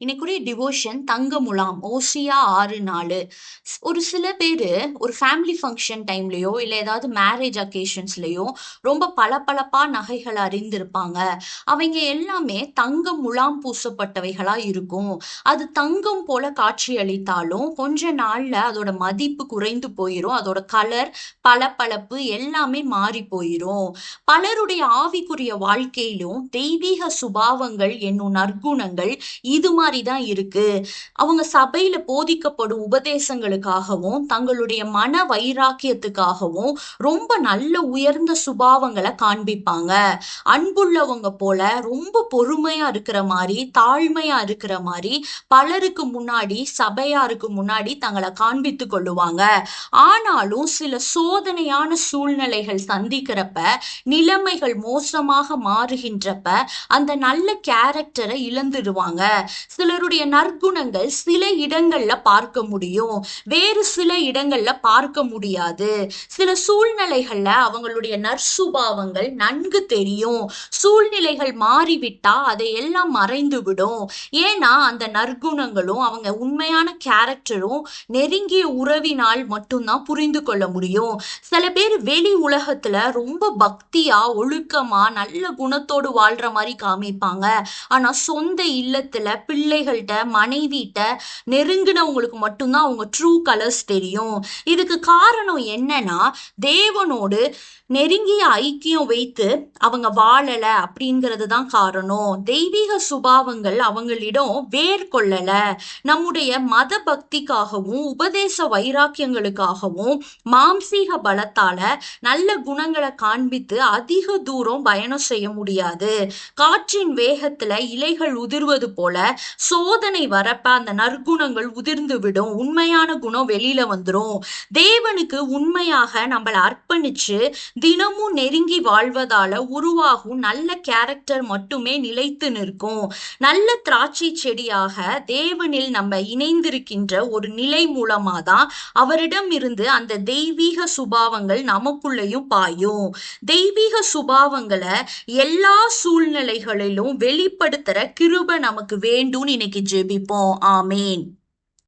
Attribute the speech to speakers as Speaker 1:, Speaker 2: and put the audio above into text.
Speaker 1: இன்னைக்குரிய devotion தங்க முலாம் ஓசியா 6:4. ஒரு சில பேரு ஒரு ஃபேமிலி ஃபங்க்ஷன் டைம்லயோ இல்ல ஏதாவது மேரேஜ் அக்கேஷன்ஸ்லயோ ரொம்ப பளபளப்பா நகைகள் அறிந்திருப்பாங்க. அவங்க எல்லாமே தங்க முலாம் பூசப்பட்டவைகளா இருக்கும். அது தங்கம் போல காட்சியளித்தாலும் கொஞ்ச நாள்ல அதோட மதிப்பு குறைந்து போயிரும். அதோட கலர், பளபளப்பு எல்லாமே மாறி போயிரும். பலருடைய ஆவிக்குரிய வாழ்க்கையிலும் தெய்வீக சுபாவங்கள் என்னும் நற்குணங்கள் இது மாதிரிதான் இருக்கு. அவங்க சபையில போதிக்கப்படும் உபதேசங்களுக்காகவும் தங்களுடைய மன வைராக்கியத்துக்காகவும் ரொம்ப நல்ல உயர்ந்த சுபாவங்களை காண்பிப்பாங்க. அன்புள்ளவங்க போல ரொம்ப பொறுமையா இருக்கிற மாதிரி, தாழ்மையா இருக்கிற மாதிரி பலருக்கு முன்னாடி, சபையாருக்கு முன்னாடி தங்களை காண்பித்துக் கொள்ளுவாங்க. ஆனாலும் சில சோதனையான சூழ்நிலைகள் சந்திக்கிறப்ப, நிலைமைகள் மோசமாக மாறுகின்றப்ப அந்த நல்ல கேரக்டரை இழந்துடுவாங்க. சிலருடைய நற்குணங்கள் சில இடங்கள்ல பார்க்க முடியும், வேறு சில இடங்கள்ல பார்க்க முடியாது. சில சூழ்நிலைகள்ல அவங்களுடைய நற்சுபாவங்கள் நன்கு தெரியும். சூழ்நிலைகள் மாறிவிட்டா அதையெல்லாம் மறைந்து விடும். ஏன்னா அந்த நற்குணங்களும் அவங்க உண்மையான கேரக்டரும் நெருங்கிய உறவினால் மட்டும்தான் புரிந்து கொள்ள முடியும். சில பேர் வெளி உலகத்துல ரொம்ப பக்தியா, ஒழுக்கமா, நல்ல குணத்தோடு வாழ்ற மாதிரி காமிப்பாங்க. ஆனா சொந்த இல்லத்துல பிள்ளைகள்கிட்ட, மனைவிட்ட, நெருங்கினவங்களுக்கு மட்டும்தான் அவங்க ட்ரூ கலர்ஸ் தெரியும். இதுக்கு காரணம் என்னன்னா, தேவனோடு நெருங்கிய ஐக்கியம் வைத்து அவங்க வாழல அப்படிங்கிறது தான் காரணம். தெய்வீக சுபாவங்கள் அவங்களிடம் வேர் கொள்ளல. நம்முடைய மத பக்திக்காகவும் உபதேச வைராக்கியங்களுக்காகவும் மாம்சீக பலத்தால நல்ல குணங்களை காண்பித்து அதிக தூரம் பயணம் செய்ய முடியாது. காற்றின் வேகத்துல இலைகள் உதிர்வது போல சோதனை வரப்ப அந்த நற்குணங்கள் உதிர்ந்து விடும். உண்மையான குணம் வெளியில வந்துரும். தேவனுக்கு உண்மையாக நம்மளை அர்ப்பணிச்சு தினமும் நெருங்கி வாழ்வதால உருவாகும் நல்ல கேரக்டர் மட்டுமே நிலைத்து நிற்கும். நல்ல திராட்சை செடியாக தேவனில் நம்ம இணைந்திருக்கின்ற ஒரு நிலை மூலமா தான் அவரிடம் இருந்து அந்த தெய்வீக சுபாவங்கள் நமக்குள்ளேயும் பாயும். தெய்வீக சுபாவங்களை எல்லா சூழ்நிலைகளிலும் வெளிப்படுத்துற கிருபை நமக்கு வேண்டும்னு இன்னைக்கு ஜெபிப்போம். ஆமேன்.